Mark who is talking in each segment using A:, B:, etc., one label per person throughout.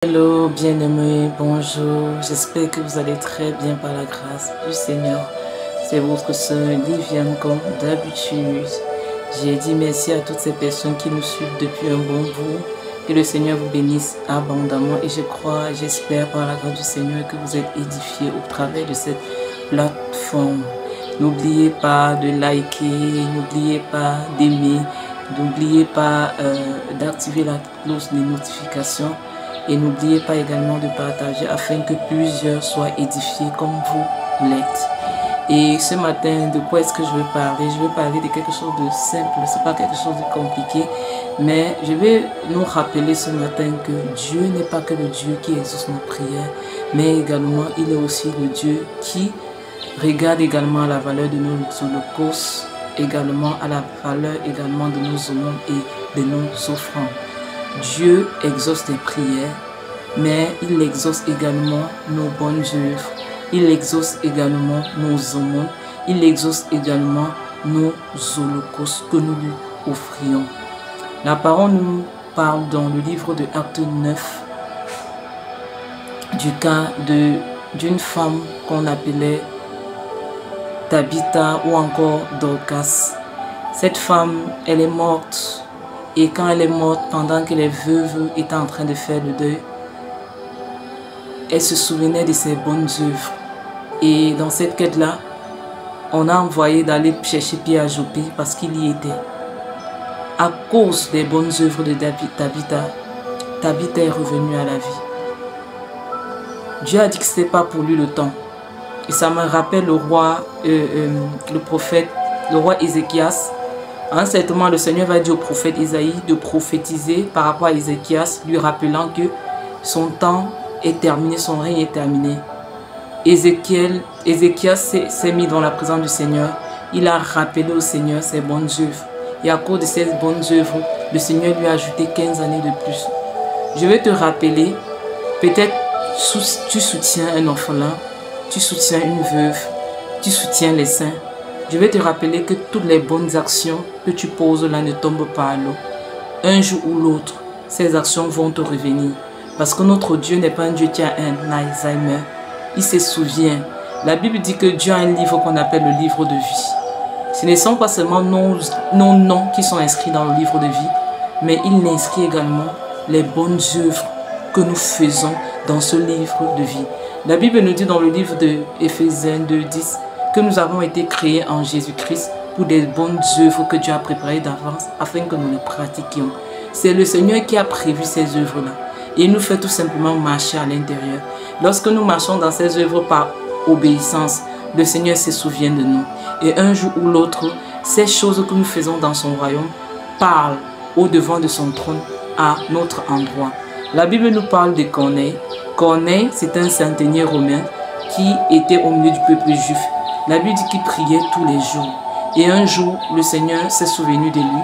A: Hello bien-aimés, bonjour, j'espère que vous allez très bien par la grâce du Seigneur. C'est votre sœur Liviane comme d'habitude. J'ai dit merci à toutes ces personnes qui nous suivent depuis un bon bout. Que le Seigneur vous bénisse abondamment et je crois, j'espère par la grâce du Seigneur que vous êtes édifiés au travers de cette plateforme. N'oubliez pas de liker, n'oubliez pas d'aimer, n'oubliez pas d'activer la cloche des notifications. Et n'oubliez pas également de partager afin que plusieurs soient édifiés comme vous l'êtes. Et ce matin, de quoi est-ce que je vais parler? Je vais parler de quelque chose de simple, ce n'est pas quelque chose de compliqué. Mais je vais nous rappeler ce matin que Dieu n'est pas que le Dieu qui exauce nos prières, mais également il est aussi le Dieu qui regarde également à la valeur de nos holocaustes, également à la valeur également de nos aumônes et de nos offrandes. Dieu exauce tes prières, mais il exauce également nos bonnes œuvres. Il exauce également nos aumônes. Il exauce également nos holocaustes que nous lui offrions. La parole nous parle dans le livre de Actes 9 du cas d'une femme qu'on appelait Tabitha ou encore Dorcas. Cette femme, elle est morte. Et quand elle est morte, pendant que les veuves étaient en train de faire le deuil, elle se souvenait de ses bonnes œuvres. Et dans cette quête-là, on a envoyé d'aller chercher Pierre à Jopé parce qu'il y était. À cause des bonnes œuvres de Tabitha, Tabitha est revenue à la vie. Dieu a dit que ce n'était pas pour lui le temps. Et ça me rappelle le roi, le prophète, le roi Ézéchias. Un certain moment, le Seigneur va dire au prophète Isaïe de prophétiser par rapport à Ézéchias, lui rappelant que son temps est terminé, son règne est terminé. Ézéchias s'est mis dans la présence du Seigneur. Il a rappelé au Seigneur ses bonnes œuvres. Et à cause de ces bonnes œuvres, le Seigneur lui a ajouté 15 années de plus. Je vais te rappeler, peut-être tu soutiens un orphelin, tu soutiens une veuve, tu soutiens les saints. Je vais te rappeler que toutes les bonnes actions que tu poses là ne tombent pas à l'eau. Un jour ou l'autre, ces actions vont te revenir. Parce que notre Dieu n'est pas un Dieu qui a un Alzheimer. Il se souvient. La Bible dit que Dieu a un livre qu'on appelle le livre de vie. Ce ne sont pas seulement nos noms qui sont inscrits dans le livre de vie, mais il inscrit également les bonnes œuvres que nous faisons dans ce livre de vie. La Bible nous dit dans le livre de Éphésiens 2:10 que nous avons été créés en Jésus-Christ pour des bonnes œuvres que Dieu a préparées d'avance afin que nous les pratiquions. C'est le Seigneur qui a prévu ces œuvres-là. Et il nous fait tout simplement marcher à l'intérieur. Lorsque nous marchons dans ces œuvres par obéissance, le Seigneur se souvient de nous. Et un jour ou l'autre, ces choses que nous faisons dans son royaume parlent au-devant de son trône à notre endroit. La Bible nous parle de Corneille. Corneille, c'est un centenier romain qui était au milieu du peuple juif. La Bible dit qu'il priait tous les jours. Et un jour, le Seigneur s'est souvenu de lui.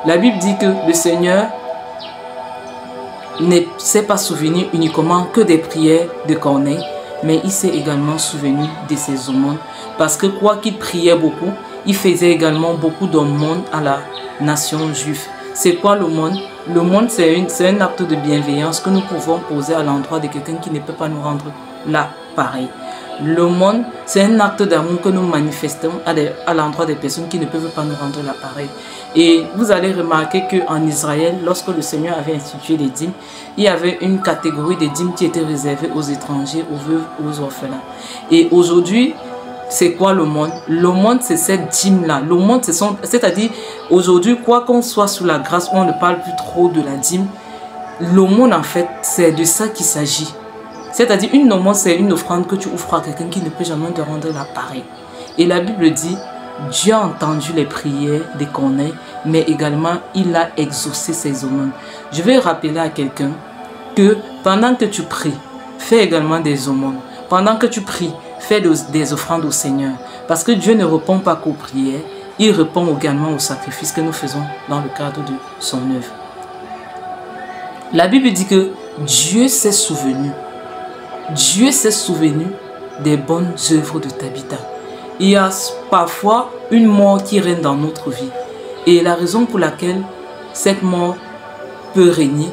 A: La Bible dit que le Seigneur ne s'est pas souvenu uniquement que des prières de Corneille, mais il s'est également souvenu de ses aumônes. Parce que quoi qu'il priait beaucoup, il faisait également beaucoup d'aumônes à la nation juive. C'est quoi l'aumône? L'aumône, c'est un acte de bienveillance que nous pouvons poser à l'endroit de quelqu'un qui ne peut pas nous rendre l'appareil. L'aumône, c'est un acte d'amour que nous manifestons à l'endroit des personnes qui ne peuvent pas nous rendre l'appareil. Et vous allez remarquer qu'en Israël, lorsque le Seigneur avait institué les dîmes, il y avait une catégorie de dîmes qui était réservée aux étrangers, aux veuves, aux orphelins. Et aujourd'hui, c'est quoi l'aumône? L'aumône, c'est cette dîme-là. L'aumône, c'est-à-dire, aujourd'hui, quoi qu'on soit sous la grâce, on ne parle plus trop de la dîme. L'aumône, en fait, c'est de ça qu'il s'agit. C'est-à-dire, une aumône, c'est une offrande que tu offres à quelqu'un qui ne peut jamais te rendre l'appareil. Et la Bible dit, Dieu a entendu les prières de Corneille, mais également, il a exaucé ses aumônes. Je vais rappeler à quelqu'un que pendant que tu pries, fais également des aumônes. Pendant que tu pries, fais des offrandes au Seigneur. Parce que Dieu ne répond pas qu'aux prières, il répond également aux sacrifices que nous faisons dans le cadre de son œuvre. La Bible dit que Dieu s'est souvenu. Dieu s'est souvenu des bonnes œuvres de Tabitha. Il y a parfois une mort qui règne dans notre vie. Et la raison pour laquelle cette mort peut régner,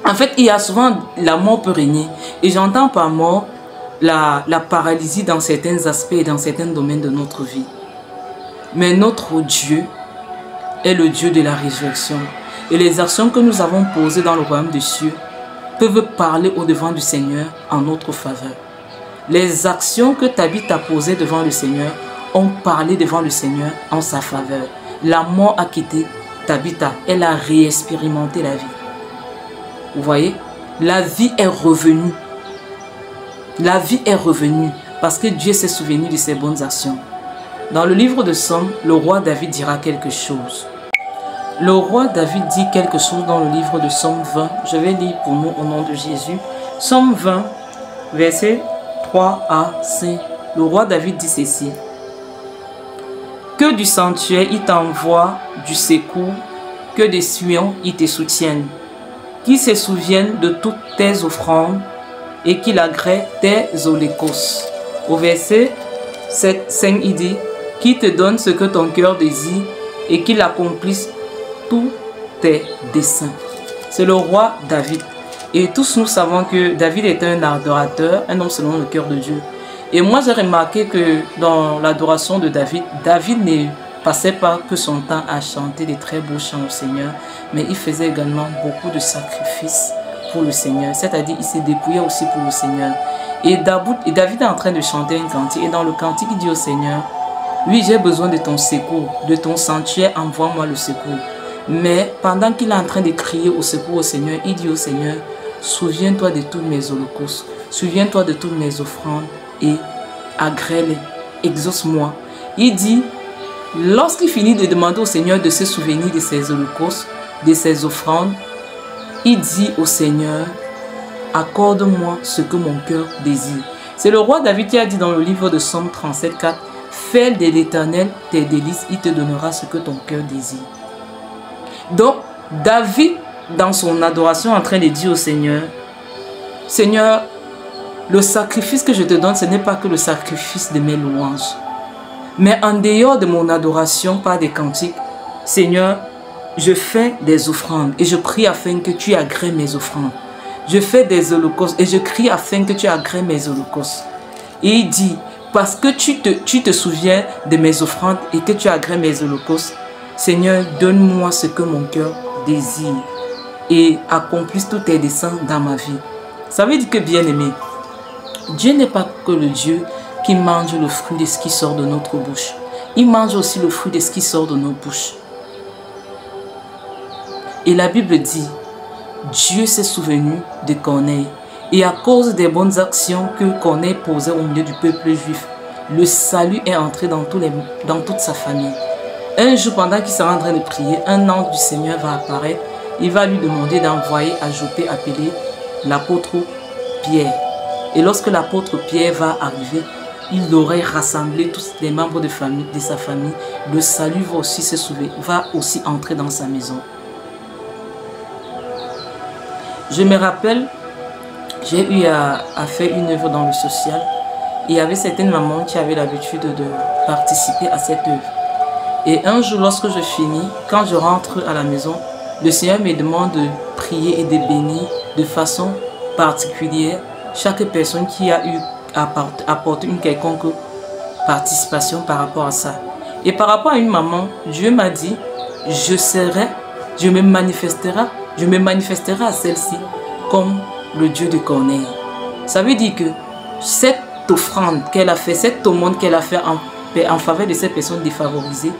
A: En fait, il y a souvent, la mort peut régner. Et j'entends par mort la paralysie dans certains aspects et dans certains domaines de notre vie. Mais notre Dieu est le Dieu de la résurrection. Et les actions que nous avons posées dans le royaume des cieux peuvent parler au-devant du Seigneur en notre faveur. Les actions que Tabitha a posées devant le Seigneur ont parlé devant le Seigneur en sa faveur. La mort a quitté Tabitha. Elle a réexpérimenté la vie. Vous voyez, la vie est revenue. La vie est revenue parce que Dieu s'est souvenu de ses bonnes actions. Dans le livre de Somme, le roi David dira quelque chose. Le roi David dit quelque chose dans le livre de Somme 20. Je vais lire pour nous au nom de Jésus. Somme 20, verset 3 à 5. Le roi David dit ceci. Que du sanctuaire il t'envoie du secours, que des Sion il te soutiennent, qui se souviennent de toutes tes offrandes et qu'il agrée tes holocaustes. Au verset 7, 5, il dit, qui te donne ce que ton cœur désire et qu'il accomplisse tous tes desseins. C'est le roi David. Et tous nous savons que David était un adorateur, un homme selon le cœur de Dieu. Et moi j'ai remarqué que dans l'adoration de David, David ne passait pas que son temps à chanter des très beaux chants au Seigneur, mais il faisait également beaucoup de sacrifices pour le Seigneur. C'est-à-dire il s'est dépouillé aussi pour le Seigneur. Et David est en train de chanter un cantique. Et dans le cantique, il dit au Seigneur, oui, j'ai besoin de ton secours, de ton sanctuaire, envoie-moi le secours. Mais pendant qu'il est en train de crier au secours au Seigneur, il dit au Seigneur, souviens-toi de tous mes holocaustes, souviens-toi de toutes mes offrandes et agrée-les, exauce-moi. Il dit, lorsqu'il finit de demander au Seigneur de se souvenir de ses holocaustes, de ses offrandes, il dit au Seigneur, accorde-moi ce que mon cœur désire. C'est le roi David qui a dit dans le livre de Somme 37, 4, fais de l'Éternel tes délices, il te donnera ce que ton cœur désire. Donc, David, dans son adoration, en train de dire au Seigneur, Seigneur, le sacrifice que je te donne, ce n'est pas que le sacrifice de mes louanges. Mais en dehors de mon adoration par des cantiques, Seigneur, je fais des offrandes et je prie afin que tu agrées mes offrandes. Je fais des holocaustes et je crie afin que tu agrées mes holocaustes. Et il dit, parce que tu te souviens de mes offrandes et que tu agrées mes holocaustes, Seigneur, donne-moi ce que mon cœur désire et accomplisse tous tes desseins dans ma vie. Ça veut dire que, bien-aimé, Dieu n'est pas que le Dieu qui mange le fruit de ce qui sort de notre bouche. Il mange aussi le fruit de ce qui sort de nos bouches. Et la Bible dit, Dieu s'est souvenu de Corneille. Et à cause des bonnes actions que Corneille posait au milieu du peuple juif, le salut est entré dans toute sa famille. Un jour, pendant qu'il sera en train de prier, un ange du Seigneur va apparaître. Il va lui demander d'envoyer à Joppé appeler l'apôtre Pierre. Et lorsque l'apôtre Pierre va arriver, il aurait rassemblé tous les membres de sa famille. Le salut va aussi se sauver, va aussi entrer dans sa maison. Je me rappelle, j'ai eu à faire une œuvre dans le social. Il y avait certaines mamans qui avaient l'habitude de participer à cette œuvre. Et un jour, lorsque je finis, quand je rentre à la maison, le Seigneur me demande de prier et de bénir de façon particulière chaque personne qui a eu à apporter une quelconque participation par rapport à ça. Et par rapport à une maman, Dieu m'a dit, je me manifesterai à celle-ci comme le Dieu de Corneille. Ça veut dire que cette offrande qu'elle a fait, cette aumône qu'elle a fait en faveur de ces personnes défavorisées,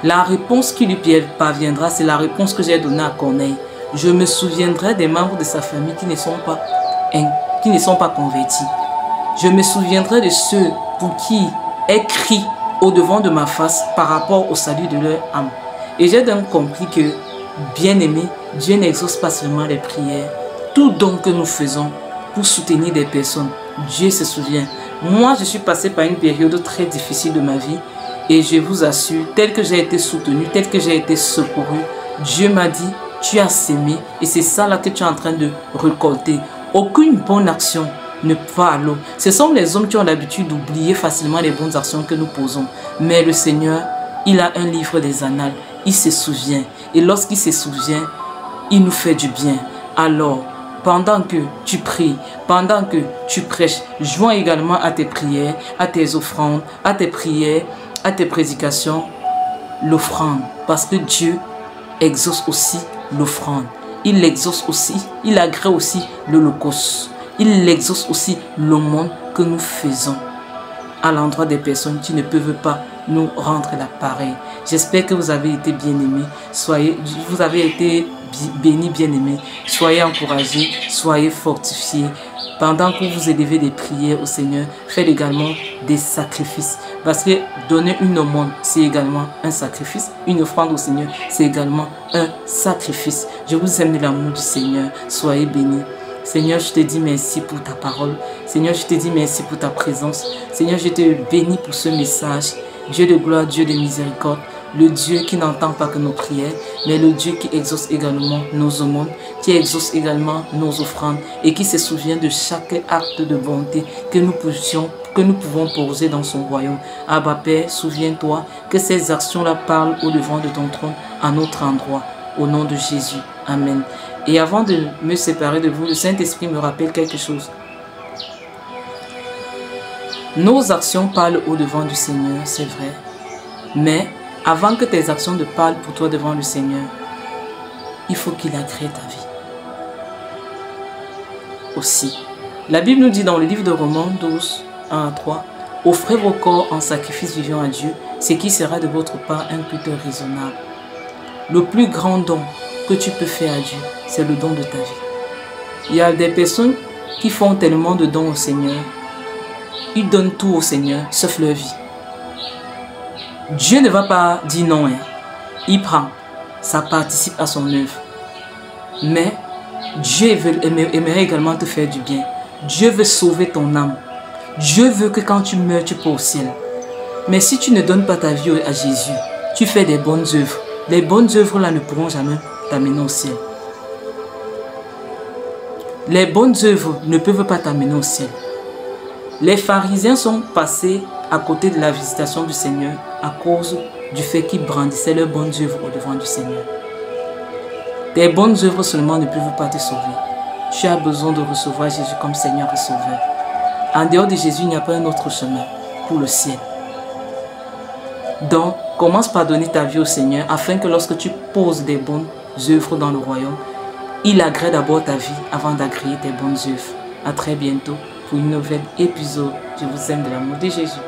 A: la réponse qui lui parviendra, c'est la réponse que j'ai donnée à Corneille. Je me souviendrai des membres de sa famille qui ne sont pas convertis. Je me souviendrai de ceux pour qui est cri au-devant de ma face par rapport au salut de leur âme. Et j'ai donc compris que, bien aimé, Dieu n'exauce pas seulement les prières. Tout don que nous faisons pour soutenir des personnes, Dieu se souvient. Moi, je suis passé par une période très difficile de ma vie. Et je vous assure, tel que j'ai été soutenu, tel que j'ai été secouru, Dieu m'a dit, tu as sémé et c'est ça là que tu es en train de récolter. Aucune bonne action ne va à l'eau. Ce sont les hommes qui ont l'habitude d'oublier facilement les bonnes actions que nous posons. Mais le Seigneur, il a un livre des annales. Il se souvient. Et lorsqu'il se souvient, il nous fait du bien. Alors, pendant que tu pries, pendant que tu prêches, joins également à tes prières, à tes offrandes, à tes prières, à tes prédications, l'offrande. Parce que Dieu exauce aussi l'offrande. Il exauce aussi, il agrée aussi l'holocauste. Il exauce aussi l'aumône que nous faisons à l'endroit des personnes qui ne peuvent pas nous rendre l'appareil. J'espère que vous avez été bien-aimés. Vous avez été bénis, bien-aimés. Soyez encouragés, soyez fortifiés. Pendant que vous élevez des prières au Seigneur, faites également des sacrifices. Parce que donner une aumône, c'est également un sacrifice. Une offrande au Seigneur, c'est également un sacrifice. Je vous aime de l'amour du Seigneur. Soyez bénis. Seigneur, je te dis merci pour ta parole. Seigneur, je te dis merci pour ta présence. Seigneur, je te bénis pour ce message. Dieu de gloire, Dieu de miséricorde, le Dieu qui n'entend pas que nos prières, mais le Dieu qui exauce également nos aumônes, qui exauce également nos offrandes et qui se souvient de chaque acte de bonté que nous pouvons poser dans son royaume. Abba Père, souviens-toi que ces actions-là parlent au devant de ton trône à notre endroit. Au nom de Jésus. Amen. Et avant de me séparer de vous, le Saint-Esprit me rappelle quelque chose. Nos actions parlent au devant du Seigneur, c'est vrai. Mais avant que tes actions ne parlent pour toi devant le Seigneur, il faut qu'il agrée ta vie. Aussi, la Bible nous dit dans le livre de Romains 12, 1 à 3, « Offrez vos corps en sacrifice vivant à Dieu, ce qui sera de votre part un culte raisonnable. » Le plus grand don que tu peux faire à Dieu, c'est le don de ta vie. Il y a des personnes qui font tellement de dons au Seigneur. Ils donnent tout au Seigneur, sauf leur vie. Dieu ne va pas dire non. Il prend. Ça participe à son œuvre. Mais Dieu aimerait également te faire du bien. Dieu veut sauver ton âme. Dieu veut que quand tu meurs, tu peux au ciel. Mais si tu ne donnes pas ta vie à Jésus, tu fais des bonnes œuvres. Les bonnes œuvres là ne pourront jamais t'amener au ciel. Les bonnes œuvres ne peuvent pas t'amener au ciel. Les pharisiens sont passés à côté de la visitation du Seigneur à cause du fait qu'ils brandissaient leurs bonnes œuvres au devant du Seigneur. Tes bonnes œuvres seulement ne peuvent pas te sauver. Tu as besoin de recevoir Jésus comme Seigneur et Sauveur. En dehors de Jésus, il n'y a pas un autre chemin pour le ciel. Donc, commence par donner ta vie au Seigneur afin que lorsque tu poses des bonnes œuvres dans le royaume, il agrée d'abord ta vie avant d'agréer tes bonnes œuvres. À très bientôt pour une nouvelle épisode. Je vous aime de l'amour de Jésus.